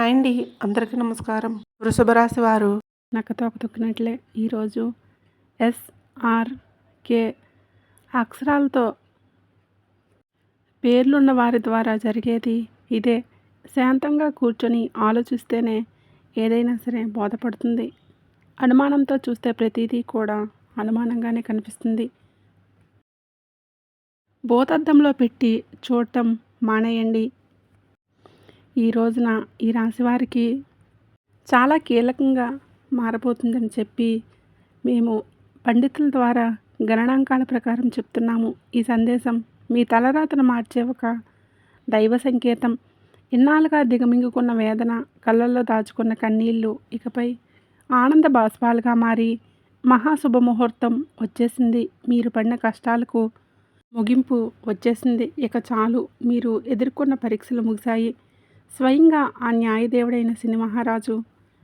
Hi అండి. అందరికీ నమస్కారం. వృషభ రాశి వారు నక్కతోక తొక్కినట్లే ఈరోజు ఎస్ఆర్కే అక్షరాలతో పేర్లున్న వారి ద్వారా జరిగేది ఇదే. శాంతంగా కూర్చొని ఆలోచిస్తేనే ఏదైనా సరే బోధపడుతుంది. అనుమానంతో చూస్తే ప్రతిదీ కూడా అనుమానంగానే కనిపిస్తుంది. భూతద్దంలో పెట్టి చూడటం మానేయండి. ఈ రోజున ఈ రాశి వారికి చాలా కీలకంగా మారబోతుందని చెప్పి మేము పండితుల ద్వారా గణనాంకాల ప్రకారం చెప్తున్నాము. ఈ సందేశం మీ తలరాతను మార్చే ఒక దైవ సంకేతం. ఇన్నాళ్ళుగా దిగమింగుకున్న వేదన, కళ్ళల్లో దాచుకున్న కన్నీళ్లు ఇకపై ఆనంద బాష్పాలుగా మారి మహాశుభముహూర్తం వచ్చేసింది. మీరు పడిన కష్టాలకు ముగింపు వచ్చేసింది. ఇక చాలు, మీరు ఎదుర్కొన్న పరీక్షలు ముగిశాయి. స్వయంగా ఆ న్యాయదేవుడైన శని మహారాజు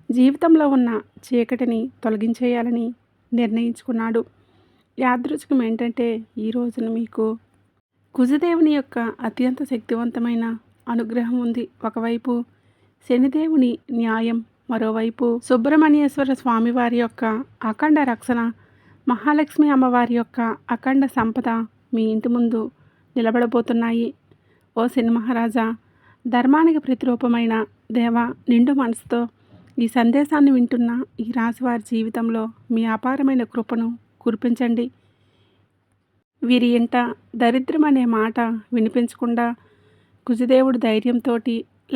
జీవితంలో ఉన్న చీకటిని తొలగించేయాలని నిర్ణయించుకున్నాడు. యాదృచ్ఛికం ఏంటంటే ఈ రోజున మీకు కుజదేవుని యొక్క అత్యంత శక్తివంతమైన అనుగ్రహం ఉంది. ఒకవైపు శనిదేవుని న్యాయం, మరోవైపు సుబ్రహ్మణ్యేశ్వర స్వామి వారి యొక్క అఖండ రక్షణ, మహాలక్ష్మి అమ్మవారి యొక్క అఖండ సంపద మీ ఇంటి ముందు నిలబడబోతున్నాయి. ఓ శని మహారాజా, ధర్మానికి ప్రతిరూపమైన దేవ, నిండు మనసుతో ఈ సందేశాన్ని వింటున్న ఈ రాశివారి జీవితంలో మీ అపారమైన కృపను కురిపించండి. వీరి ఇంట దరిద్రం అనే మాట వినిపించకుండా కుజదేవుడు ధైర్యంతో,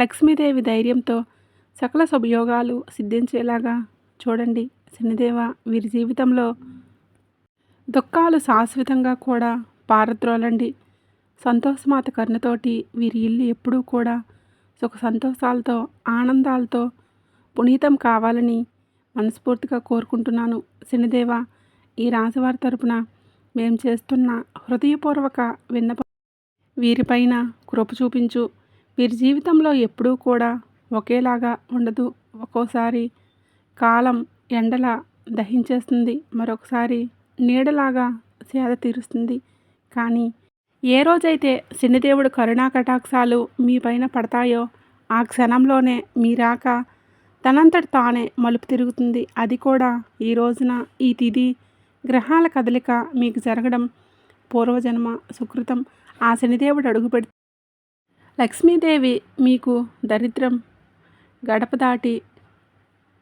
లక్ష్మీదేవి ధైర్యంతో సకల శుభయోగాలు సిద్ధించేలాగా చూడండి. శనిదేవ, వీరి జీవితంలో దుఃఖాలు శాశ్వతంగా కూడా పారద్రోలండి. సంతోషమాత కరుణతోటి వీరి ఇల్లు ఎప్పుడూ కూడా సుఖ సంతోషాలతో, ఆనందాలతో పునీతం కావాలని మనస్ఫూర్తిగా కోరుకుంటున్నాను. శనిదేవ, ఈ రాశివారి తరపున మేము చేస్తున్న హృదయపూర్వక విన్నపం వీరిపైన కృప చూపించు. వీరి జీవితంలో ఎప్పుడూ కూడా ఒకేలాగా ఉండదు. ఒక్కోసారి కాలం ఎండలా దహించేస్తుంది, మరొకసారి నీడలాగా సేద తీరుస్తుంది. కానీ ఏ రోజైతే శనిదేవుడు కరుణా కటాక్షాలు మీ పైన పడతాయో ఆ క్షణంలోనే మీ రాక తనంతట తానే మలుపు తిరుగుతుంది. అది కూడా ఈ రోజున, ఈ తిథి గ్రహాల కదలిక మీకు జరగడం పూర్వజన్మ సుకృతం. ఆ శనిదేవుడు అడుగుపెడి లక్ష్మీదేవి మీకు దరిద్రం గడప దాటి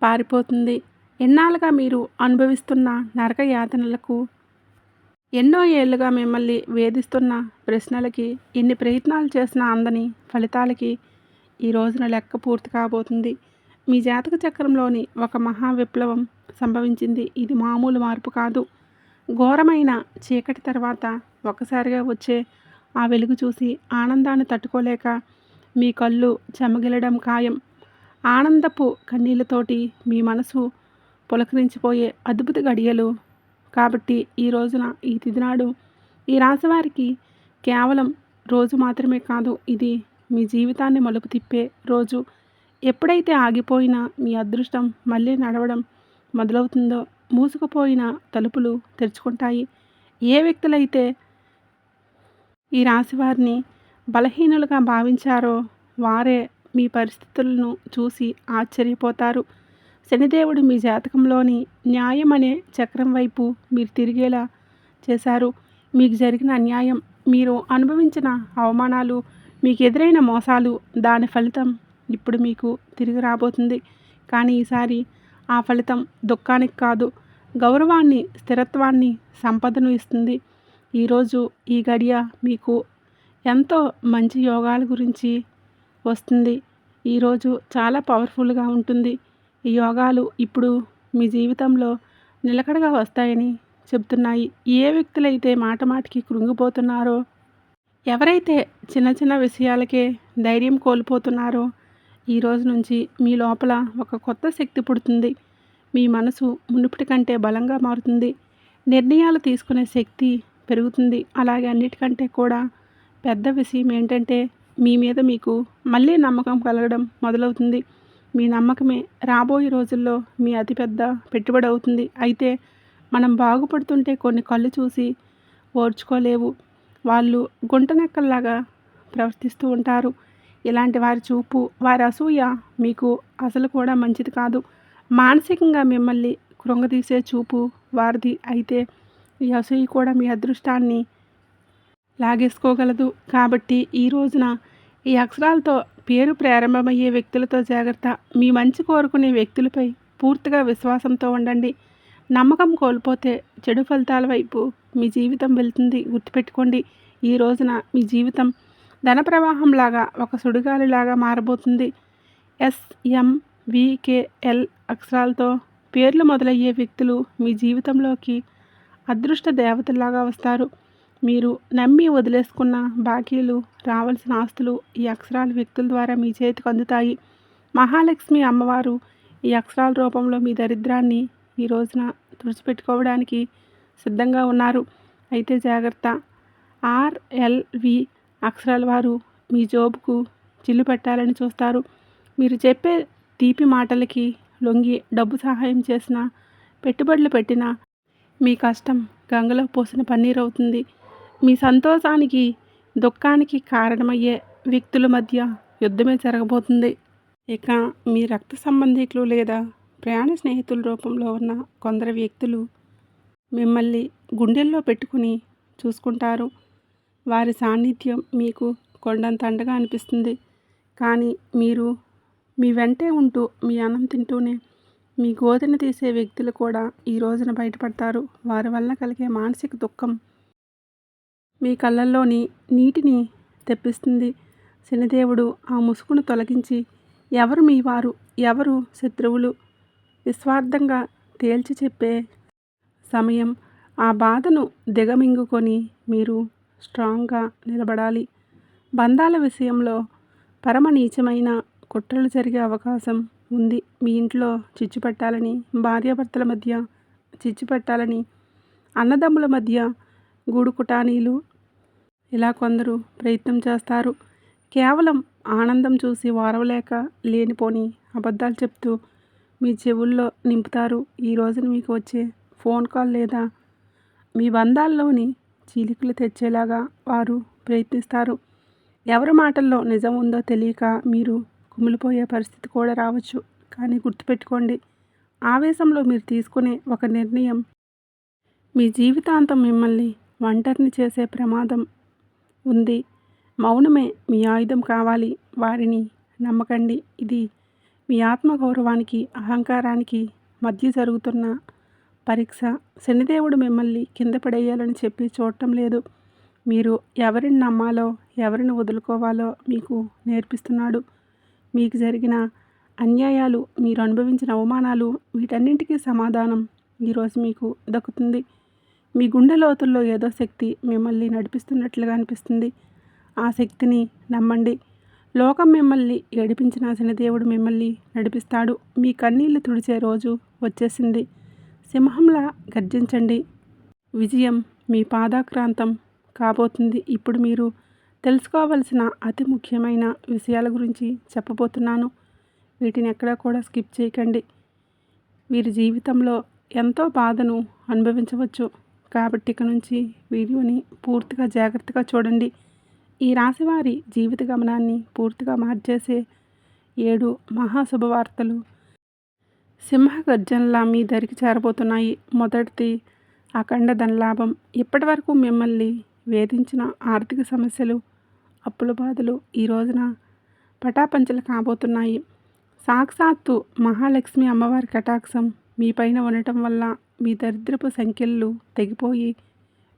పారిపోతుంది. ఎన్నాళ్ళుగా మీరు అనుభవిస్తున్న నరక యాతనలకు, ఎన్నో ఏళ్ళుగా మిమ్మల్ని వేధిస్తున్న ప్రశ్నలకి, ఎన్ని ప్రయత్నాలు చేసినా అందని ఫలితాలకి ఈ రోజున లెక్క పూర్తి కాబోతుంది. మీ జాతక చక్రంలోని ఒక మహా విప్లవం సంభవించింది. ఇది మామూలు మార్పు కాదు. ఘోరమైన చీకటి తర్వాత ఒక్కసారిగా వచ్చే ఆ వెలుగు చూసి ఆనందాన్ని తట్టుకోలేక మీ కళ్ళు చెమగిలడం ఖాయం. ఆనందపు కన్నీళ్లతోటి మీ మనసు పులకరించిపోయే అద్భుత గడియలు. కాబట్టి ఈ రోజున, ఈ తిథినాడు ఈ రాశివారికి కేవలం రోజు మాత్రమే కాదు, ఇది మీ జీవితాన్ని మలుపు తిప్పే రోజు. ఎప్పుడైతే ఆగిపోయిన మీ అదృష్టం మళ్ళీ నడవడం మొదలవుతుందో మూసుకుపోయిన తలుపులు తెరుచుకుంటాయి. ఏ వ్యక్తులైతే ఈ రాశివారిని బలహీనులుగా భావించారో వారే మీ పరిస్థితులను చూసి ఆశ్చర్యపోతారు. శనిదేవుడు మీ జాతకంలోని న్యాయం అనే చక్రం వైపు మీరు తిరిగేలా చేశారు. మీకు జరిగిన అన్యాయం, మీరు అనుభవించిన అవమానాలు, మీకు ఎదురైన మోసాలు, దాని ఫలితం ఇప్పుడు మీకు తిరిగి రాబోతుంది. కానీ ఈసారి ఆ ఫలితం దుఃఖానికి కాదు, గౌరవాన్ని, స్థిరత్వాన్ని, సంపదను ఇస్తుంది. ఈరోజు ఈ గడియ మీకు ఎంతో మంచి యోగాల గురించి వస్తుంది. ఈరోజు చాలా పవర్ఫుల్గా ఉంటుంది. ఈ యోగాలు ఇప్పుడు మీ జీవితంలో నిలకడగా వస్తాయని చెప్తున్నాయి. ఏ వ్యక్తులైతే మాటికి కృంగిపోతున్నారో, ఎవరైతే చిన్న చిన్న విషయాలకే ధైర్యం కోల్పోతున్నారో ఈ రోజు నుంచి మీ లోపల ఒక కొత్త శక్తి పుడుతుంది. మీ మనసు మునుపటి కంటే బలంగా మారుతుంది. నిర్ణయాలు తీసుకునే శక్తి పెరుగుతుంది. అలాగే అన్నిటికంటే కూడా పెద్ద విషయం ఏంటంటే మీ మీద మీకు మళ్ళీ నమ్మకం కలగడం మొదలవుతుంది. మీ నమ్మకమే రాబోయే రోజుల్లో మీ అతిపెద్ద పెట్టుబడి అవుతుంది. అయితే మనం బాగుపడుతుంటే కొన్ని కళ్ళు చూసి ఓర్చుకోలేవు. వాళ్ళు గుంటనక్కల్లాగా ప్రవర్తిస్తూ ఉంటారు. ఇలాంటి వారి చూపు, వారి అసూయ మీకు అసలు కూడా మంచిది కాదు. మానసికంగా మిమ్మల్ని కృంగదీసే చూపు వారిది. అయితే ఈ అసూయ కూడా మీ అదృష్టాన్ని లాగేసుకోగలదు. కాబట్టి ఈ రోజున ఈ అక్షరాలతో పేరు ప్రారంభమయ్యే వ్యక్తులతో జాగ్రత్త. మీ మంచి కోరుకునే వ్యక్తులపై పూర్తిగా విశ్వాసంతో ఉండండి. నమ్మకం కోల్పోతే చెడు ఫలితాల వైపు మీ జీవితం వెళ్తుంది. గుర్తుపెట్టుకోండి, ఈ రోజున మీ జీవితం ధన ప్రవాహంలాగా, ఒక సుడిగాలిలాగా మారబోతుంది. SMVKL అక్షరాలతో పేర్లు మొదలయ్యే వ్యక్తులు మీ జీవితంలోకి అదృష్ట దేవతలాగా వస్తారు. మీరు నమ్మి వదిలేసుకున్న బాకీలు, రావాల్సిన ఆస్తులు ఈ అక్షరాల వ్యక్తుల ద్వారా మీ చేతికి అందుతాయి. మహాలక్ష్మి అమ్మవారు ఈ అక్షరాల రూపంలో మీ దరిద్రాన్ని ఈ రోజున తుడిచిపెట్టుకోవడానికి సిద్ధంగా ఉన్నారు. అయితే జాగ్రత్త. RLV అక్షరాల వారు మీ జోబుకు చిల్లు పెట్టాలని చూస్తారు. మీరు చెప్పే తీపి మాటలకి లొంగి డబ్బు సహాయం చేసినా, పెట్టుబడులు పెట్టినా మీ కష్టం గంగలో పోసిన పన్నీర్ అవుతుంది. మీ సంతోషానికి, దుఃఖానికి కారణమయ్యే వ్యక్తుల మధ్య యుద్ధమే జరగబోతుంది. ఇక మీ రక్త సంబంధికులు లేదా ప్రయాణ స్నేహితుల రూపంలో ఉన్న కొందరు వ్యక్తులు మిమ్మల్ని గుండెల్లో పెట్టుకుని చూసుకుంటారు. వారి సాన్నిధ్యం మీకు కొండంత అండగా అనిపిస్తుంది. కానీ మీరు మీ వెంటే ఉంటూ, మీ అన్నం తింటూనే మీ గోతిని తీసే వ్యక్తులు కూడా ఈ రోజున బయటపడతారు. వారి వల్ల కలిగే మానసిక దుఃఖం మీ కళ్ళల్లోని నీటిని తెప్పిస్తుంది. శనిదేవుడు ఆ ముసుగును తొలగించి ఎవరు మీ వారు, ఎవరు శత్రువులు నిస్వార్థంగా తేల్చి చెప్పే సమయం. ఆ బాధను దిగమింగుకొని మీరు స్ట్రాంగ్గా నిలబడాలి. బంధాల విషయంలో పరమ నీచమైన కుట్రలు జరిగే అవకాశం ఉంది. మీ ఇంట్లో చిచ్చు పెట్టాలని, భార్యాభర్తల మధ్య చిచ్చు పెట్టాలని, అన్నదమ్ముల మధ్య గూడు కుటానీలు, ఇలా కొందరు ప్రయత్నం చేస్తారు. కేవలం ఆనందం చూసి వారవలేక లేనిపోని అబద్ధాలు చెప్తూ మీ చెవుల్లో నింపుతారు. ఈ రోజున మీకు వచ్చే ఫోన్ కాల్ లేదా మీ బంధాల్లోని చీలికలు తెచ్చేలాగా వారు ప్రయత్నిస్తారు. ఎవరి మాటల్లో నిజం ఉందో తెలియక మీరు కుమిలిపోయే పరిస్థితి కూడా రావచ్చు. కానీ గుర్తుపెట్టుకోండి, ఆవేశంలో మీరు తీసుకునే ఒక నిర్ణయం మీ జీవితాంతం మిమ్మల్ని ఒంటరిని చేసే ప్రమాదం ఉంది. మౌనమే మీ ఆయుధం కావాలి. వారిని నమ్మకండి. ఇది మీ ఆత్మగౌరవానికి, అహంకారానికి మధ్య జరుగుతున్న పరీక్ష. శనిదేవుడు మిమ్మల్ని కింద పడేయాలని చెప్పి చూడటం లేదు. మీరు ఎవరిని నమ్మాలో, ఎవరిని వదులుకోవాలో మీకు నేర్పిస్తున్నాడు. మీకు జరిగిన అన్యాయాలు, మీరు అనుభవించిన అవమానాలు, వీటన్నింటికీ సమాధానం ఈరోజు మీకు దక్కుతుంది. మీ గుండె లోతుల్లో ఏదో శక్తి మిమ్మల్ని నడిపిస్తున్నట్లుగా అనిపిస్తుంది. ఆ శక్తిని నమ్మండి. లోకం మిమ్మల్ని ఏడిపించిన శనిదేవుడు మిమ్మల్ని నడిపిస్తాడు. మీ కన్నీళ్లు తుడిచే రోజు వచ్చేసింది. సింహంలా గర్జించండి. విజయం మీ పాదాక్రాంతం కాబోతుంది. ఇప్పుడు మీరు తెలుసుకోవలసిన అతి ముఖ్యమైన విషయాల గురించి చెప్పబోతున్నాను. వీటిని ఎక్కడా కూడా స్కిప్ చేయకండి. వీరి జీవితంలో ఎంతో బాధను అనుభవించవచ్చు. కాబట్టి ఇక నుంచి వీడియోని పూర్తిగా జాగ్రత్తగా చూడండి. ఈ రాశివారి జీవిత గమనాన్ని పూర్తిగా మార్చేసే 7 మహాశుభవార్తలు సింహ గర్జనలా మీ దరికి చేరబోతున్నాయి. మొదటిది అఖండ ధనలాభం. ఇప్పటి వరకు మిమ్మల్ని వేధించిన ఆర్థిక సమస్యలు, అప్పుల బాధలు ఈ రోజున పటాపంచలు కాబోతున్నాయి. సాక్షాత్తు మహాలక్ష్మి అమ్మవారి కటాక్షం మీ పైన ఉండటం వల్ల మీ దరిద్రపు సంఖ్యలు తెగిపోయి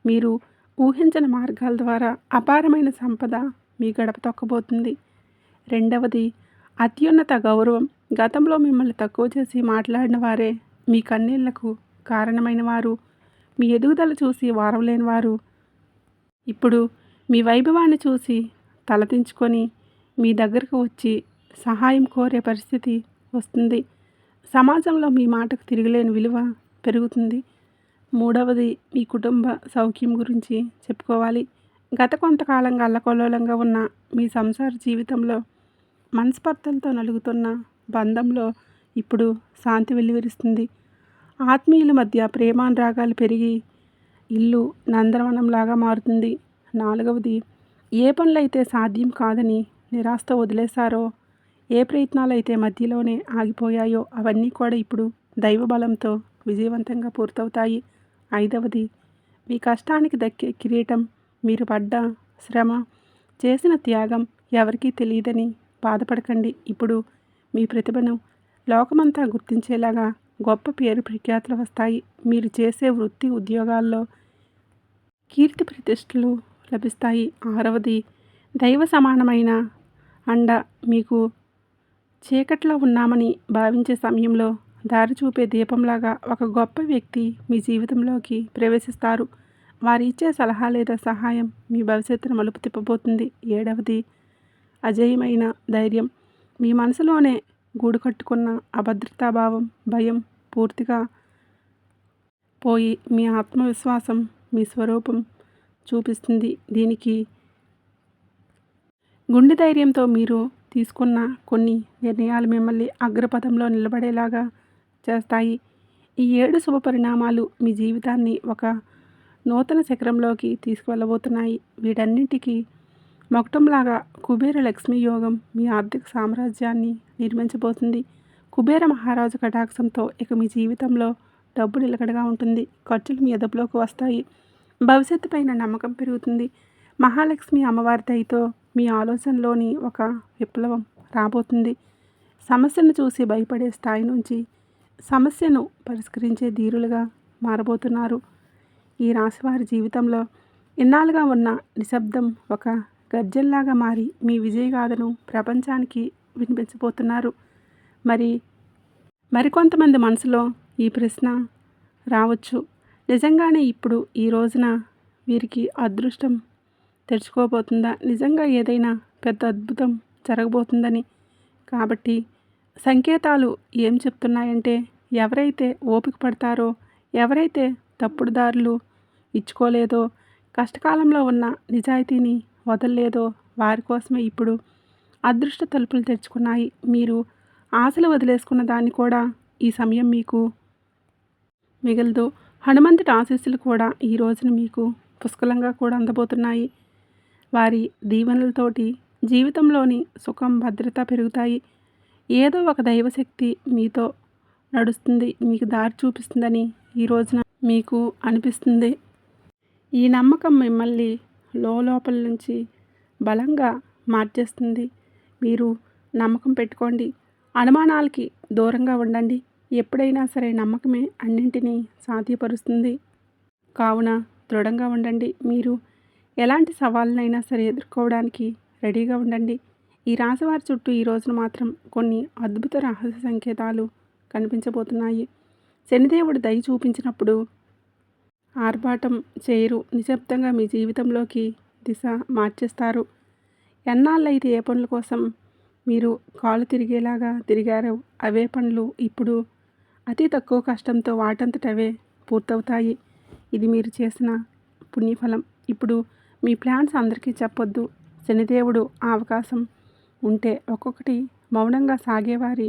మీరు ఊహించిన మార్గాల ద్వారా అపారమైన సంపద మీ గడప తొక్కబోతుంది. రెండవది అత్యున్నత గౌరవం. గతంలో మిమ్మల్ని తక్కువ చేసి మాట్లాడిన వారే మీ కన్నీళ్లకు కారణమైన వారు, మీ ఎదుగుదల చూసి వారవలేని వారు ఇప్పుడు మీ వైభవాన్ని చూసి తలదించుకొని మీ దగ్గరకు వచ్చి సహాయం కోరే పరిస్థితి వస్తుంది. సమాజంలో మీ మాటకు తిరిగిలేని విలువ పెరుగుతుంది. మూడవది మీ కుటుంబ సౌఖ్యం గురించి చెప్పుకోవాలి. గత కొంతకాలంగా అల్లకల్లోలంగా ఉన్న మీ సంసార జీవితంలో మనస్పర్ధలతో నలుగుతున్న బంధంలో ఇప్పుడు శాంతి వెల్లివిరుస్తుంది. ఆత్మీయుల మధ్య ప్రేమానురాగాలు పెరిగి ఇల్లు నందనవనంలాగా మారుతుంది. నాలుగవది ఏ పనులైతే సాధ్యం కాదని నిరాశతో వదిలేశారో, ఏ ప్రయత్నాలైతే మధ్యలోనే ఆగిపోయాయో అవన్నీ కూడా ఇప్పుడు దైవ బలంతో విజయవంతంగా పూర్తవుతాయి. 5వది, మీ కష్టానికి దక్కే కిరీటం, మీరు పడ్డ శ్రమ, చేసిన త్యాగం ఎవరికీ తెలియదని బాధపడకండి. ఇప్పుడు మీ ప్రతిభను లోకమంతా గుర్తించేలాగా గొప్ప పేరు ప్రఖ్యాతులు వస్తాయి. మీరు చేసే వృత్తి ఉద్యోగాల్లో కీర్తి ప్రతిష్టలు లభిస్తాయి. 6వది, దైవ సమానమైన అండ మీకు చీకట్లో ఉన్నామని భావించే సమయంలో దారి చూపే దీపంలాగా ఒక గొప్ప వ్యక్తి మీ జీవితంలోకి ప్రవేశిస్తారు. వారు ఇచ్చే సలహా లేదా సహాయం మీ భవిష్యత్తును మలుపు తిప్పబోతుంది. 7వది, అజేయమైన ధైర్యం. మీ మనసులోనే గూడు కట్టుకున్న అభద్రతాభావం, భయం పూర్తిగా పోయి మీ ఆత్మవిశ్వాసం, మీ స్వరూపం చూపిస్తుంది. దీనికి గుండె ధైర్యంతో మీరు తీసుకున్న కొన్ని నిర్ణయాలు మిమ్మల్ని అగ్రపథంలో నిలబడేలాగా చేస్తాయి. ఈ 7 శుభ పరిణామాలు మీ జీవితాన్ని ఒక నూతన శిఖరంలోకి తీసుకువెళ్ళబోతున్నాయి. వీటన్నింటికి మొకటంలాగా కుబేర లక్ష్మీ యోగం మీ ఆర్థిక సామ్రాజ్యాన్ని నిర్మించబోతుంది. కుబేర మహారాజు కటాక్షంతో ఇక మీ జీవితంలో డబ్బు నిలకడగా ఉంటుంది. ఖర్చులు మీ అదుపులోకి వస్తాయి. భవిష్యత్తు పైన నమ్మకం పెరుగుతుంది. మహాలక్ష్మి అమ్మవారి దయతో మీ ఆలోచనలోని ఒక విప్లవం రాబోతుంది. సమస్యను చూసి భయపడే స్థాయి నుంచి సమస్యను పరిష్కరించే ధీరులుగా మారబోతున్నారు. ఈ రాశివారి జీవితంలో ఇన్నాళ్ళుగా ఉన్న నిశ్శబ్దం ఒక గర్జనలాగా మారి మీ విజయగాథను ప్రపంచానికి వినిపించబోతున్నారు. మరికొంతమంది మనసులో ఈ ప్రశ్న రావచ్చు, నిజంగానే ఇప్పుడు ఈ రోజున వీరికి అదృష్టం తెరుచుకోబోతుందా? నిజంగా ఏదైనా పెద్ద అద్భుతం జరగబోతుందని. కాబట్టి సంకేతాలు ఏం చెప్తున్నాయంటే, ఎవరైతే ఓపిక పడతారో, ఎవరైతే తప్పుడు దారులు ఇచ్చుకోలేదో, కష్టకాలంలో ఉన్న నిజాయితీని వదలలేదో వారి కోసమే ఇప్పుడు అదృష్ట తలుపులు తెరుచుకున్నాయి. మీరు ఆశలు వదిలేసుకున్న దాన్ని కూడా ఈ సమయం మీకు మిగలదు. హనుమంతుడి ఆశీస్సులు కూడా ఈ రోజున మీకు పుష్కలంగా కూడా అందబోతున్నాయి. వారి దీవెనలతోటి జీవితంలోని సుఖం, భద్రత పెరుగుతాయి. ఏదో ఒక దైవశక్తి మీతో నడుస్తుంది, మీకు దారి చూపిస్తుందని ఈ రోజున మీకు అనిపిస్తుంది. ఈ నమ్మకం మిమ్మల్ని లోపల నుంచి బలంగా మార్చేస్తుంది. మీరు నమ్మకం పెట్టుకోండి. అనుమానాలకి దూరంగా ఉండండి. ఎప్పుడైనా సరే నమ్మకమే అన్నింటినీ సాధ్యపరుస్తుంది. కావున దృఢంగా ఉండండి. మీరు ఎలాంటి సవాళ్ళనైనా సరే ఎదుర్కోవడానికి రెడీగా ఉండండి. ఈ రాశివారి చుట్టూ ఈ రోజున మాత్రం కొన్ని అద్భుత రహస్య సంకేతాలు కనిపించబోతున్నాయి. శనిదేవుడు దయ చూపించినప్పుడు ఆర్భాటం చేయరు. నిశ్శబ్దంగా మీ జీవితంలోకి దిశ మార్చేస్తారు. ఎన్నాళ్ళైతే ఏ పనుల కోసం మీరు కాలు తిరిగేలాగా తిరిగారో అవే పనులు ఇప్పుడు అతి తక్కువ కష్టంతో వాటంతట అవే పూర్తవుతాయి. ఇది మీరు చేసిన పుణ్యఫలం. ఇప్పుడు మీ ప్లాన్స్ అందరికీ చెప్పొద్దు. శనిదేవుడు ఆ అవకాశం ఉంటే ఒక్కొక్కటి మౌనంగా సాగేవారి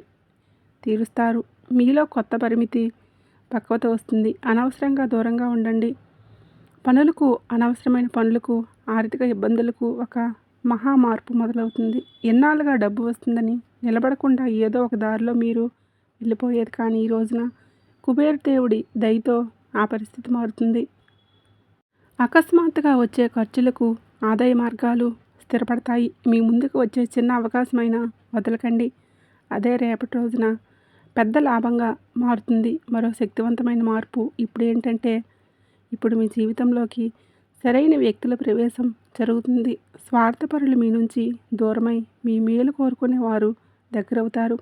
తీరుస్తారు. మీలో కొత్త పరిమితి పక్వత వస్తుంది. అనవసరంగా దూరంగా ఉండండి. పనులకు, అనవసరమైన పనులకు, ఆర్థిక ఇబ్బందులకు ఒక మహా మార్పు మొదలవుతుంది. ఎన్నాళ్ళుగా డబ్బు వస్తుందని నిలబడకుండా ఏదో ఒక దారిలో మీరు వెళ్ళిపోయేది, కానీ ఈ రోజున కుబేరదేవుడి దయతో ఆ పరిస్థితి మారుతుంది. అకస్మాత్తుగా వచ్చే ఖర్చులకు ఆదాయ మార్గాలు స్థిరపడతాయి. మీ ముందుకు వచ్చే చిన్న అవకాశమైనా వదలకండి. అదే రేపటి రోజున పెద్ద లాభంగా మారుతుంది. మరో శక్తివంతమైన మార్పు ఇప్పుడు మీ జీవితంలోకి సరైన వ్యక్తుల ప్రవేశం జరుగుతుంది. స్వార్థపరులు మీ నుంచి దూరమై మీ మేలు కోరుకునే వారు దగ్గరవుతారు.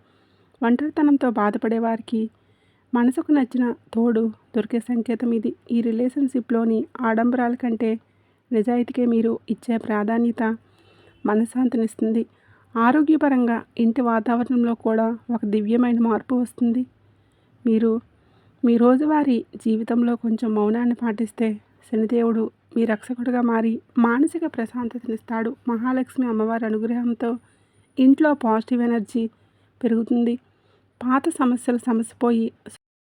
ఒంటరితనంతో బాధపడే వారికి మనసుకు నచ్చిన తోడు దొరికే సంకేతం ఇది. ఈ రిలేషన్షిప్లోని ఆడంబరాల కంటే నిజాయితీకే మీరు ఇచ్చే ప్రాధాన్యత మనశ్శాంతినిస్తుంది. ఆరోగ్యపరంగా ఇంటి వాతావరణంలో కూడా ఒక దివ్యమైన మార్పు వస్తుంది. మీరు మీ రోజువారీ జీవితంలో కొంచెం మౌనాన్ని పాటిస్తే శనిదేవుడు మీ రక్షకుడుగా మారి మానసిక ప్రశాంతతనిస్తాడు. మహాలక్ష్మి అమ్మవారి అనుగ్రహంతో ఇంట్లో పాజిటివ్ ఎనర్జీ పెరుగుతుంది. పాత సమస్యలు సమసిపోయి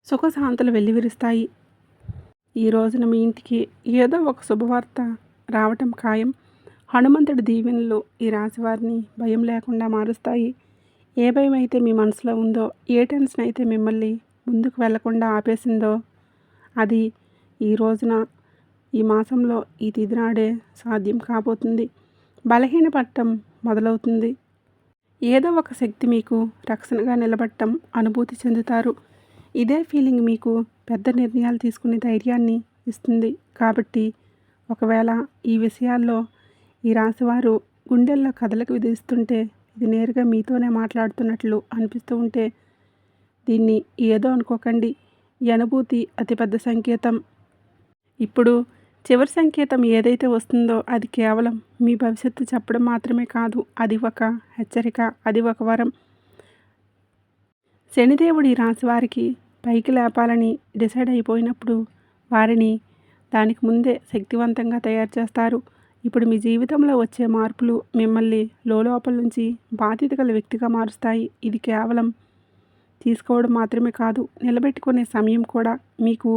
సుఖశాంతులు వెల్లివిరుస్తాయి. ఈ రోజున మీ ఇంటికి ఏదో ఒక శుభవార్త రావటం ఖాయం. హనుమంతుడి దీవెనలు ఈ రాశివారిని భయం లేకుండా మారుస్తాయి. ఏ భయం అయితే మీ మనసులో ఉందో, ఏ టెన్షన్ అయితే మిమ్మల్ని ముందుకు వెళ్లకుండా ఆపేసిందో అది ఈ రోజున, ఈ మాసంలో, ఈ తిథి నాడే సాధ్యం కాబోతుంది. బలహీనపడటం మొదలవుతుంది. ఏదో ఒక శక్తి మీకు రక్షణగా నిలబడటం అనుభూతి చెందుతారు. ఇదే ఫీలింగ్ మీకు పెద్ద నిర్ణయాలు తీసుకునే ధైర్యాన్ని ఇస్తుంది. కాబట్టి ఒకవేళ ఈ విషయాల్లో ఈ రాశివారు గుండెల్లో కదలిక విధిస్తుంటే, ఇది నేరుగా మీతోనే మాట్లాడుతున్నట్లు అనిపిస్తూ ఉంటే దీన్ని ఏదో అనుకోకండి. ఈ అనుభూతి అతిపెద్ద సంకేతం. ఇప్పుడు చివరి సంకేతం ఏదైతే వస్తుందో అది కేవలం మీ భవిష్యత్తు చెప్పడం మాత్రమే కాదు. అది ఒక హెచ్చరిక, అది ఒక వరం. శనిదేవుడు ఈ రాశి వారికి పైకి లేపాలని డిసైడ్ అయిపోయినప్పుడు వారిని దానికి ముందే శక్తివంతంగా తయారు చేస్తారు. ఇప్పుడు మీ జీవితంలో వచ్చే మార్పులు మిమ్మల్ని లోపల నుంచి బాధ్యత గల వ్యక్తిగా మారుస్తాయి. ఇది కేవలం తీసుకోవడం మాత్రమే కాదు, నిలబెట్టుకునే సమయం కూడా. మీకు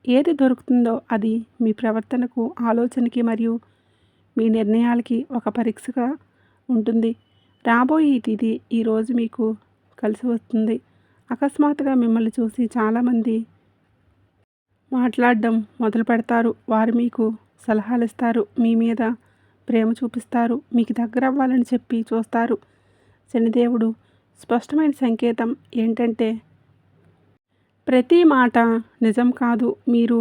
ఏది దొరుకుతుందో అది మీ ప్రవర్తనకు, ఆలోచనకి మరియు మీ నిర్ణయాలకి ఒక పరీక్షగా ఉంటుంది. రాబోయే ఈ తిథి ఈరోజు మీకు కలిసి వస్తుంది. అకస్మాత్తుగా మిమ్మల్ని చూసి చాలామంది మాట్లాడడం మొదలు పెడతారు. వారు మీకు సలహాలు ఇస్తారు, మీ మీద ప్రేమ చూపిస్తారు, మీకు దగ్గర అవ్వాలని చెప్పి చూస్తారు. శనిదేవుడు స్పష్టమైన సంకేతం ఏంటంటే, ప్రతి మాట నిజం కాదు. మీరు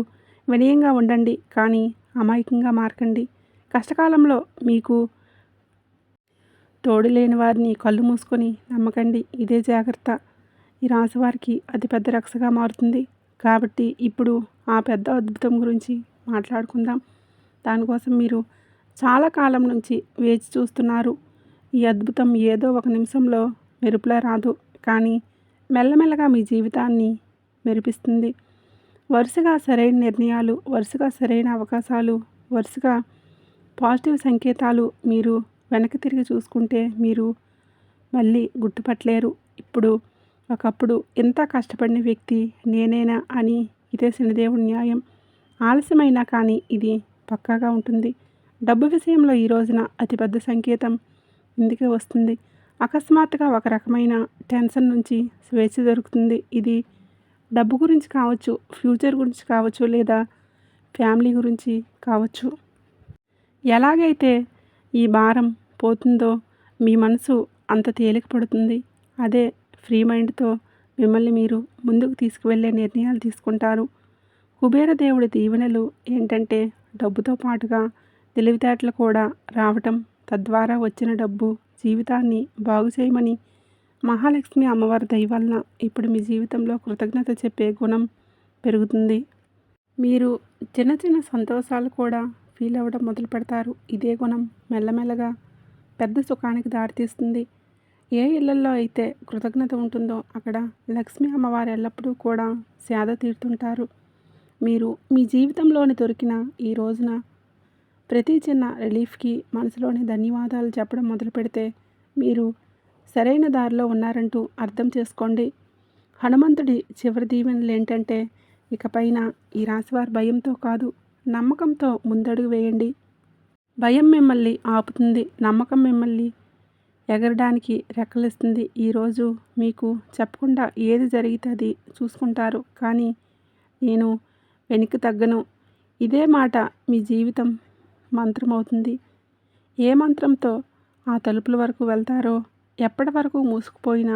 వినయంగా ఉండండి, కానీ అమాయకంగా మారకండి. కష్టకాలంలో మీకు తోడు లేని వారిని కళ్ళు మూసుకొని నమ్మకండి. ఇదే జాగ్రత్త ఈ రాశివారికి అతిపెద్ద రక్షగా మారుతుంది. కాబట్టి ఇప్పుడు ఆ పెద్ద అద్భుతం గురించి మాట్లాడుకుందాం. దానికోసం మీరు చాలా కాలం నుంచి వేచి చూస్తున్నారు. ఈ అద్భుతం ఏదో ఒక నిమిషంలో మెరుపులా రాదు, కానీ మెల్లమెల్లగా మీ జీవితాన్ని మెరిపిస్తుంది. వరుసగా సరైన నిర్ణయాలు, వరుసగా సరైన అవకాశాలు, వరుసగా పాజిటివ్ సంకేతాలు. మీరు వెనక్కి తిరిగి చూసుకుంటే మీరు మళ్ళీ గుర్తుపట్టలేరు. ఒకప్పుడు ఎంత కష్టపడిన వ్యక్తి నేనేనా అని. ఇదే శనిదేవుడి న్యాయం. ఆలస్యమైనా కానీ ఇది పక్కాగా ఉంటుంది. డబ్బు విషయంలో ఈ రోజున అతిపెద్ద సంకేతం ఇందుకే వస్తుంది. అకస్మాత్తుగా ఒక రకమైన టెన్షన్ నుంచి స్వేచ్ఛ దొరుకుతుంది. ఇది డబ్బు గురించి కావచ్చు, ఫ్యూచర్ గురించి కావచ్చు, లేదా ఫ్యామిలీ గురించి కావచ్చు. ఎలాగైతే ఈ భారం పోతుందో మీ మనసు అంత తేలిక పడుతుంది. అదే ఫ్రీ మైండ్తో మిమ్మల్ని మీరు ముందుకు తీసుకువెళ్ళే నిర్ణయాలు తీసుకుంటారు. కుబేర దేవుడి దీవెనలు ఏంటంటే, డబ్బుతో పాటుగా తెలివితేటలు కూడా రావటం, తద్వారా వచ్చిన డబ్బు జీవితాన్ని బాగు చేయమని. మహాలక్ష్మి అమ్మవారి దయ వలన ఇప్పుడు మీ జీవితంలో కృతజ్ఞత చెప్పే గుణం పెరుగుతుంది. మీరు చిన్న చిన్న సంతోషాలు కూడా ఫీల్ అవ్వడం మొదలు పెడతారు. ఇదే గుణం మెల్లమెల్లగా పెద్ద సుఖానికి దారితీస్తుంది. ఏ ఇళ్లల్లో అయితే కృతజ్ఞత ఉంటుందో అక్కడ లక్ష్మీ అమ్మవారు ఎల్లప్పుడూ కూడా సేద తీరుతుంటారు. మీరు మీ జీవితంలోని దొరికిన ఈ రోజున ప్రతి చిన్న రిలీఫ్కి మనసులోని ధన్యవాదాలు చెప్పడం మొదలు పెడితే మీరు సరైన దారిలో ఉన్నారంటూ అర్థం చేసుకోండి. హనుమంతుడి చివరి దీవెనలు ఏంటంటే, ఇకపైన ఈ రాశివారి భయంతో కాదు, నమ్మకంతో ముందడుగు వేయండి. భయం మిమ్మల్ని ఆపుతుంది, నమ్మకం మిమ్మల్ని ఎగరడానికి రెక్కలిస్తుంది. ఈరోజు మీకు చెప్పకుండా ఏది జరిగితే అది చూసుకుంటారు, కానీ నేను వెనక్కి తగ్గను. ఇదే మాట మీ జీవితం మంత్రం అవుతుంది. ఏ మంత్రంతో ఆ తలుపుల వరకు వెళ్తారో ఎప్పటి వరకు మూసుకుపోయినా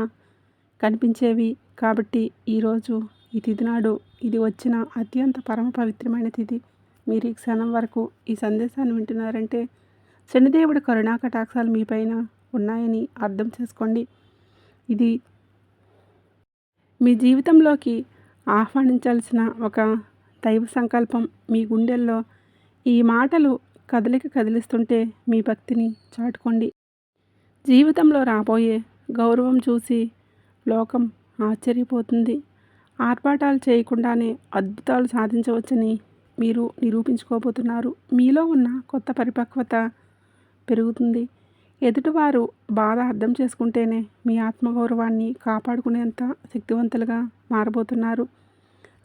కనిపించేవి. కాబట్టి ఈరోజు ఈ తిథి నాడు ఇది వచ్చిన అత్యంత పరమ పవిత్రమైన తిథి. మీరు ఈ క్షణం వరకు ఈ సందేశాన్ని వింటున్నారంటే శనిదేవుడి కరుణా కటాక్షాలు మీపైన ఉన్నాయని అర్థం చేసుకోండి. ఇది మీ జీవితంలోకి ఆహ్వానించాల్సిన ఒక దైవ సంకల్పం. మీ గుండెల్లో ఈ మాటలు కదిలిస్తుంటే మీ భక్తిని చాటుకోండి. జీవితంలో రాబోయే గౌరవం చూసి లోకం ఆశ్చర్యపోతుంది. ఆర్భాటాలు చేయకుండానే అద్భుతాలు సాధించవచ్చని మీరు నిరూపించుకోబోతున్నారు. మీలో ఉన్న కొత్త పరిపక్వత పెరుగుతుంది. ఎదుటివారు బాధ అర్థం చేసుకుంటేనే మీ ఆత్మగౌరవాన్ని కాపాడుకునేంత శక్తివంతులుగా మారబోతున్నారు.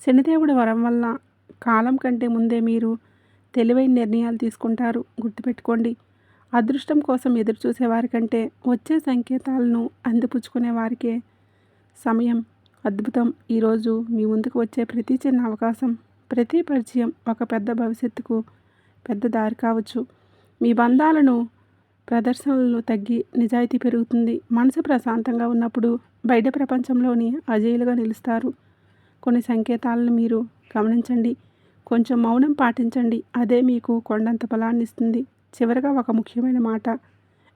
శనిదేవుడి వరం వల్ల కాలం కంటే ముందే మీరు తెలివైన నిర్ణయాలు తీసుకుంటారు. గుర్తుపెట్టుకోండి, అదృష్టం కోసం ఎదురుచూసే వారికంటే వచ్చే సంకేతాలను అందిపుచ్చుకునే వారికే సమయం అద్భుతం. ఈరోజు మీ ముందుకు వచ్చే ప్రతి చిన్న అవకాశం, ప్రతి పరిచయం ఒక పెద్ద భవిష్యత్తుకు పెద్ద దారి కావచ్చు. మీ బంధాలను ప్రదర్శనలు తగ్గి నిజాయితీ పెరుగుతుంది. మనసు ప్రశాంతంగా ఉన్నప్పుడు బయట ప్రపంచంలోని అజేయులుగా నిలుస్తారు. కొన్ని సంకేతాలను మీరు గమనించండి. కొంచెం మౌనం పాటించండి. అదే మీకు కొండంత బలాన్ని ఇస్తుంది. చివరగా ఒక ముఖ్యమైన మాట.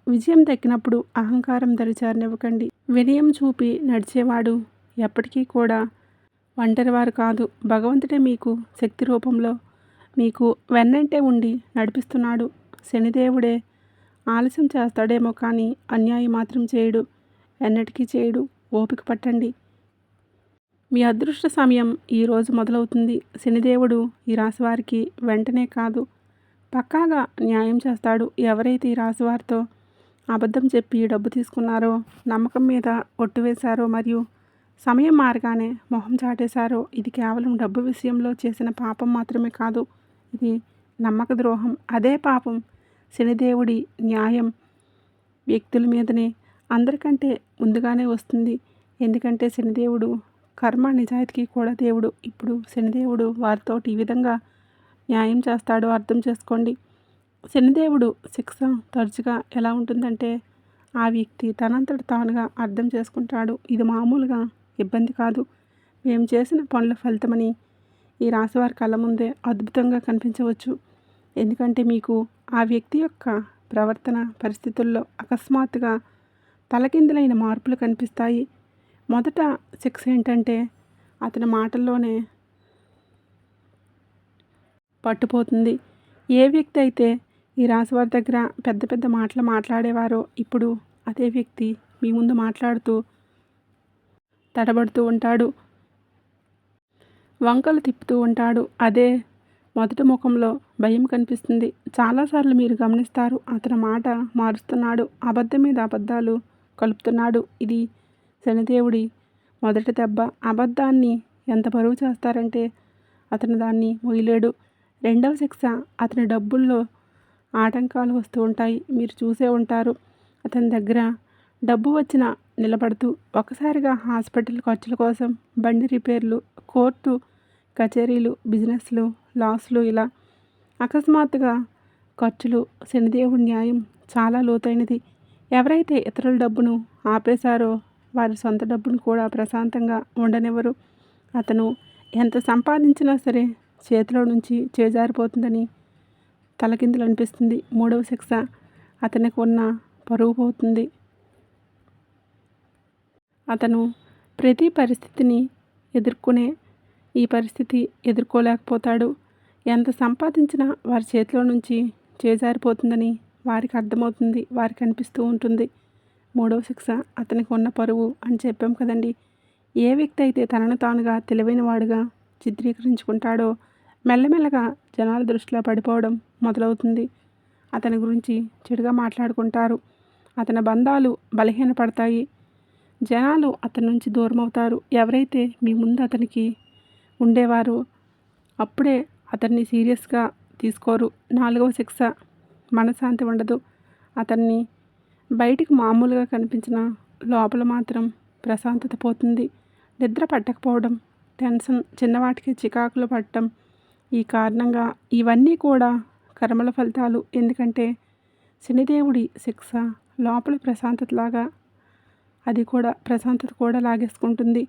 విజయం దక్కినప్పుడు అహంకారం దరిచారనివ్వకండి. వినయం చూపి నడిచేవాడు ఎప్పటికీ కూడా ఒంటరివారు కాదు. భగవంతుడే మీకు శక్తి రూపంలో మీకు వెన్నంటే ఉండి నడిపిస్తున్నాడు. శనిదేవుడే ఆలస్యం చేస్తాడేమో కానీ అన్యాయం మాత్రం చేయడు, ఎన్నటికీ చేయడు. ఓపిక పట్టండి. మీ అదృష్ట సమయం ఈరోజు మొదలవుతుంది. శనిదేవుడు ఈ రాశి వారికి వెంటనే కాదు, పక్కాగా న్యాయం చేస్తాడు. ఎవరైతే ఈ రాశి వారితో అబద్ధం చెప్పి డబ్బు తీసుకున్నారో, నమ్మకం మీద ఒట్టు వేశారో మరియు సమయం మారగానే మొహం చాటేశారో, ఇది కేవలం డబ్బు విషయంలో చేసిన పాపం మాత్రమే కాదు, ఇది నమ్మక ద్రోహం. అదే పాపం శనిదేవుడి న్యాయం వ్యక్తుల మీదనే అందరికంటే ముందుగానే వస్తుంది. ఎందుకంటే శనిదేవుడు కర్మ నిజాయితీకి కూడా దేవుడు. ఇప్పుడు శనిదేవుడు వారితో ఈ విధంగా న్యాయం చేస్తాడో అర్థం చేసుకోండి. శనిదేవుడు శిక్ష తరచుగా ఎలా ఉంటుందంటే ఆ వ్యక్తి తనంతట తానుగా అర్థం చేసుకుంటాడు. ఇది మామూలుగా ఇబ్బంది కాదు, మేము చేసిన పనుల ఫలితమని ఈ రాశివారి కళ్ళ ముందే అద్భుతంగా కనిపించవచ్చు. ఎందుకంటే మీకు ఆ వ్యక్తి యొక్క ప్రవర్తన పరిస్థితుల్లో అకస్మాత్తుగా తలకిందులైన మార్పులు కనిపిస్తాయి. మొదట శిక్ష ఏంటంటే అతని మాటల్లోనే పట్టుపోతుంది. ఏ వ్యక్తి అయితే ఈ రాశివారి దగ్గర పెద్ద పెద్ద మాటలు మాట్లాడేవారో ఇప్పుడు అదే వ్యక్తి మీ ముందు మాట్లాడుతూ తడబడుతూ ఉంటాడు, వంకలు తిప్పుతూ ఉంటాడు. అదే మొదటి ముఖంలో భయం కనిపిస్తుంది. చాలాసార్లు మీరు గమనిస్తారు, అతని మాట మారుస్తున్నాడు, అబద్ధం మీద అబద్ధాలు కలుపుతున్నాడు. ఇది శనిదేవుడి మొదటి దెబ్బ. అబద్ధాన్ని ఎంత బరువు చేస్తారంటే అతను దాన్ని మొయ్యలేడు. రెండవ శిక్ష, అతని డబ్బుల్లో ఆటంకాలు వస్తూ ఉంటాయి. మీరు చూసే ఉంటారు, అతని దగ్గర డబ్బు వచ్చిన నిలబడుతూ ఒకసారిగా హాస్పిటల్ ఖర్చుల కోసం, బండి రిపేర్లు, కోర్టు కచేరీలు, బిజినెస్లు లాస్లు, ఇలా అకస్మాత్తుగా ఖర్చులు. శనిదేవుడి న్యాయం చాలా లోతైనది. ఎవరైతే ఇతరుల డబ్బును ఆపేశారో వారి సొంత డబ్బును కూడా ప్రశాంతంగా ఉండనివ్వరు. అతను ఎంత సంపాదించినా సరే చేతిలో నుంచి చేజారిపోతుందని తలకిందులు అనిపిస్తుంది. మూడవ శిక్ష, అతనికి ఉన్న పరువు పోతుంది. అతను ప్రతి పరిస్థితిని ఎదుర్కొనే ఈ పరిస్థితి ఎదుర్కోలేకపోతాడు. ఎంత సంపాదించినా వారి చేతిలో నుంచి చేజారిపోతుందని వారికి అర్థమవుతుంది, వారికి అనిపిస్తూ ఉంటుంది. మూడవ శిక్ష, అతనికి ఉన్న పరువు అని చెప్పాం కదండి. ఏ వ్యక్తి అయితే తనను తానుగా తెలివైన వాడుగా చిత్రీకరించుకుంటాడో మెల్లమెల్లగా జనాల దృష్టిలో పడిపోవడం మొదలవుతుంది. అతని గురించి చెడుగా మాట్లాడుకుంటారు. అతని బంధాలు బలహీనపడతాయి. జనాలు అతని నుంచి దూరం అవుతారు. ఎవరైతే మీ ముందు అతనికి ఉండేవారో అప్పుడే అతన్ని సీరియస్గా తీసుకోరు. నాలుగవ శిక్ష, మనశ్శాంతి ఉండదు. అతన్ని బయటికి మామూలుగా కనిపించిన లోపల మాత్రం ప్రశాంతత పోతుంది. నిద్ర పట్టకపోవడం, టెన్షన్, చిన్నవాటికి చికాకులు పడటం. ఈ కారణంగా ఇవన్నీ కూడా కర్మల ఫలితాలు. ఎందుకంటే శనిదేవుడి శిక్ష లోపల ప్రశాంతతలాగా అది కూడా ప్రశాంతత కూడా లాగేసుకుంటుంది.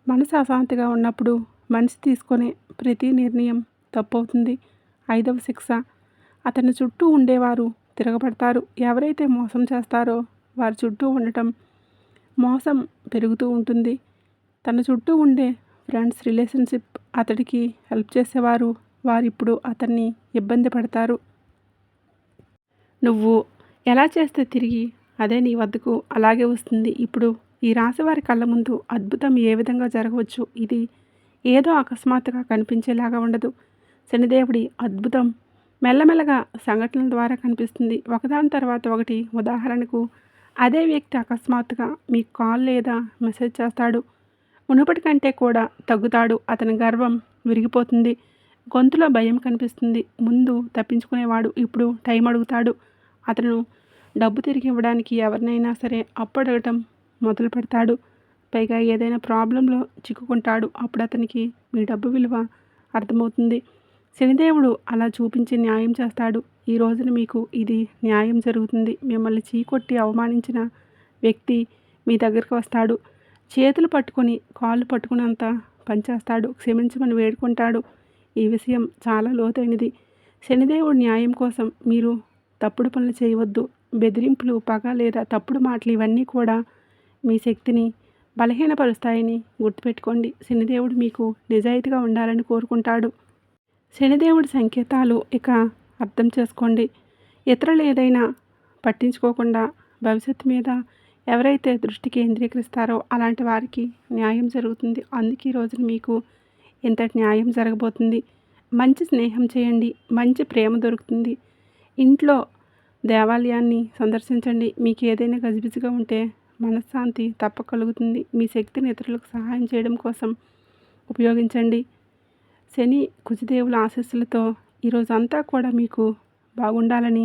మనసు అశాంతిగా ఉన్నప్పుడు మనిషి తీసుకునే ప్రతి నిర్ణయం తప్పవుతుంది. ఐదవ శిక్ష, అతని చుట్టూ ఉండేవారు తిరగబడతారు. ఎవరైతే మోసం చేస్తారో వారి చుట్టూ ఉండటం, మోసం పెరుగుతూ ఉంటుంది. తన చుట్టూ ఉండే ఫ్రెండ్స్, రిలేషన్షిప్, అతడికి హెల్ప్ చేసేవారు వారిప్పుడు అతన్ని ఇబ్బంది పడతారు. నువ్వు ఎలా చేస్తే తిరిగి అదే నీ వద్దకు అలాగే వస్తుంది. ఇప్పుడు ఈ రాశివారి కళ్ళ ముందు అద్భుతం ఏ విధంగా జరగవచ్చు. ఇది ఏదో అకస్మాత్తుగా కనిపించేలాగా ఉండదు. శనిదేవుడి అద్భుతం మెల్లమెల్లగా సంఘటనల ద్వారా కనిపిస్తుంది, ఒకదాని తర్వాత ఒకటి. ఉదాహరణకు అదే వ్యక్తి అకస్మాత్తుగా మీకు కాల్ లేదా మెసేజ్ చేస్తాడు. మునుపటి కంటే కూడా తగ్గుతాడు. అతని గర్వం విరిగిపోతుంది. గొంతులో భయం కనిపిస్తుంది. ముందు తప్పించుకునేవాడు ఇప్పుడు టైం అడుగుతాడు. అతను డబ్బు తిరిగి ఇవ్వడానికి ఎవరినైనా సరే అప్పు అడగటం మొదలు పెడతాడు. పైగా ఏదైనా ప్రాబ్లంలో చిక్కుకుంటాడు. అప్పుడు అతనికి మీ డబ్బు విలువ అర్థమవుతుంది. శనిదేవుడు అలా చూపించి న్యాయం చేస్తాడు. ఈ రోజున మీకు ఇది న్యాయం జరుగుతుంది. మిమ్మల్ని చీకొట్టి అవమానించిన వ్యక్తి మీ దగ్గరికి వస్తాడు. చేతులు పట్టుకొని కాళ్ళు పట్టుకున్నంత పనిచేస్తాడు. క్షమించమని వేడుకుంటాడు. ఈ విషయం చాలా లోతైనది. శనిదేవుడు న్యాయం కోసం మీరు తప్పుడు పనులు చేయవద్దు. బెదిరింపులు, పగ లేదా తప్పుడు మాటలు ఇవన్నీ కూడా మీ శక్తిని బలహీనపరుస్తాయని గుర్తుపెట్టుకోండి. శనిదేవుడు మీకు నిజాయితీగా ఉండాలని కోరుకుంటాడు. శనిదేవుడి సంకేతాలు ఇక అర్థం చేసుకోండి. ఇతరులు ఏదైనా పట్టించుకోకుండా భవిష్యత్తు మీద ఎవరైతే దృష్టి కేంద్రీకరిస్తారో అలాంటి వారికి న్యాయం జరుగుతుంది. అందుకే ఈ రోజున మీకు ఇంతటి న్యాయం జరగబోతుంది. మంచి స్నేహం చేయండి. మంచి ప్రేమ దొరుకుతుంది. ఇంట్లో దేవాలయాన్ని సందర్శించండి. మీకు ఏదైనా గజిబిజిగా ఉంటే మనశ్శాంతి తప్పక కలుగుతుంది. మీ శక్తిని ఇతరులకు సహాయం చేయడం కోసం ఉపయోగించండి. శని కుజదేవుల ఆశీస్సులతో ఈరోజంతా కూడా మీకు బాగుండాలని,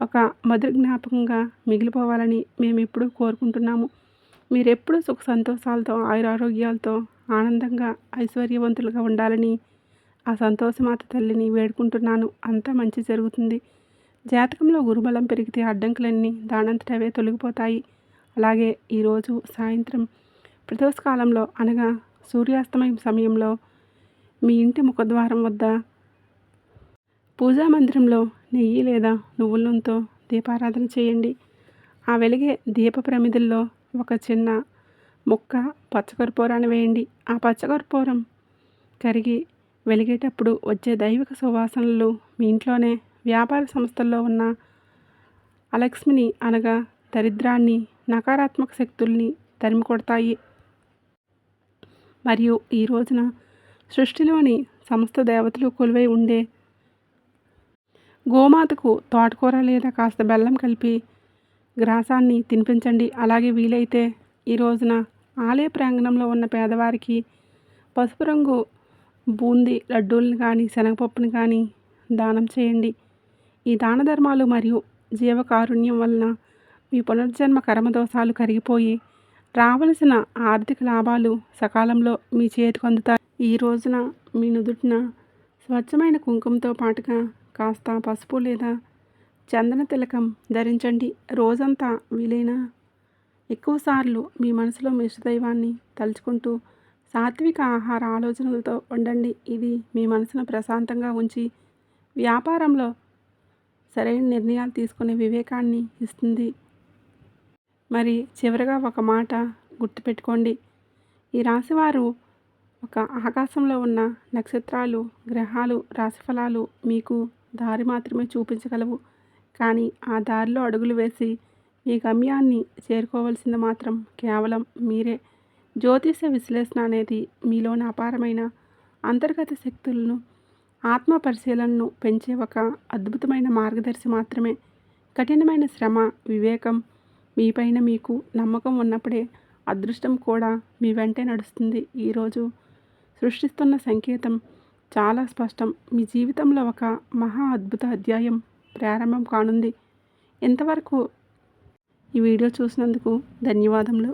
ఒక మధుర జ్ఞాపకంగా మిగిలిపోవాలని మేము ఎప్పుడూ కోరుకుంటున్నాము. మీరెప్పుడూ సుఖ సంతోషాలతో, ఆయురారోగ్యాలతో, ఆనందంగా, ఐశ్వర్యవంతులుగా ఉండాలని ఆ సంతోషమాత తల్లిని వేడుకుంటున్నాను. అంతా మంచి జరుగుతుంది. జాతకంలో గురుబలం పెరిగితే అడ్డంకులన్నీ దానంతటవే తొలగిపోతాయి. అలాగే ఈరోజు సాయంత్రం ప్రదోషకాలంలో అనగా సూర్యాస్తమయం సమయంలో మీ ఇంటి ముఖద్వారం వద్ద పూజా మందిరంలో నెయ్యి లేదా నువ్వుల నూనెతో దీపారాధన చేయండి. ఆ వెలిగే దీప ప్రమిదల్లో ఒక చిన్న ముక్క పచ్చకర్పూరాన్ని వేయండి. ఆ పచ్చకర్పూరం కరిగి వెలిగేటప్పుడు వచ్చే దైవిక సువాసనలు మీ ఇంట్లోనే వ్యాపార సంస్థల్లో ఉన్న అలక్ష్మిని అనగా దరిద్రాన్ని, నకారాత్మక శక్తుల్ని తరిమి కొడతాయి. మరియు ఈ రోజున సృష్టిలోని సమస్త దేవతలు కొలువై ఉండే గోమాతకు తోటకూర లేదా కాస్త బెల్లం కలిపి గ్రాసాన్ని తినిపించండి. అలాగే వీలైతే ఈ రోజున ఆలయ ప్రాంగణంలో ఉన్న పేదవారికి పసుపు రంగు బూందీ లడ్డూలను కానీ, శనగపప్పును కానీ దానం చేయండి. ఈ దాన ధర్మాలు మరియు జీవకారుణ్యం వలన మీ పునర్జన్మ కర్మదోషాలు కరిగిపోయి రావలసిన ఆర్థిక లాభాలు సకాలంలో మీ చేతికి అందుతాయి. ఈ రోజున మీ నుదుటిన స్వచ్ఛమైన కుంకుమతో పాటుగా కాస్త పసుపు లేదా చందన తిలకం ధరించండి. రోజంతా వీలైన ఎక్కువసార్లు మీ మనసులో మీ ఇష్టదైవాన్ని తలుచుకుంటూ సాత్విక ఆహార ఆలోచనలతో ఉండండి. ఇది మీ మనసును ప్రశాంతంగా ఉంచి వ్యాపారంలో సరైన నిర్ణయాలు తీసుకునే వివేకాన్ని ఇస్తుంది. మరి చివరగా ఒక మాట గుర్తుపెట్టుకోండి. ఈ రాశివారు ఒక ఆకాశంలో ఉన్న నక్షత్రాలు, గ్రహాలు, రాశిఫలాలు మీకు దారి మాత్రమే చూపించగలవు. కానీ ఆ దారిలో అడుగులు వేసి మీ గమ్యాన్ని చేరుకోవాల్సింది మాత్రం కేవలం మీరే. జ్యోతిష విశ్లేషణ అనేది మీలోని అపారమైన అంతర్గత శక్తులను, ఆత్మ పరిశీలనను పెంచే ఒక అద్భుతమైన మార్గదర్శి మాత్రమే. కఠినమైన శ్రమ, వివేకం, మీపైన మీకు నమ్మకం ఉన్నప్పుడే అదృష్టం కూడా మీ వెంటే నడుస్తుంది. ఈరోజు సృష్టిస్తున్న సంకేతం చాలా స్పష్టం. మీ జీవితంలో ఒక మహా అద్భుత అధ్యాయం ప్రారంభం కానుంది. ఇంతవరకు ఈ వీడియో చూసినందుకు ధన్యవాదములు.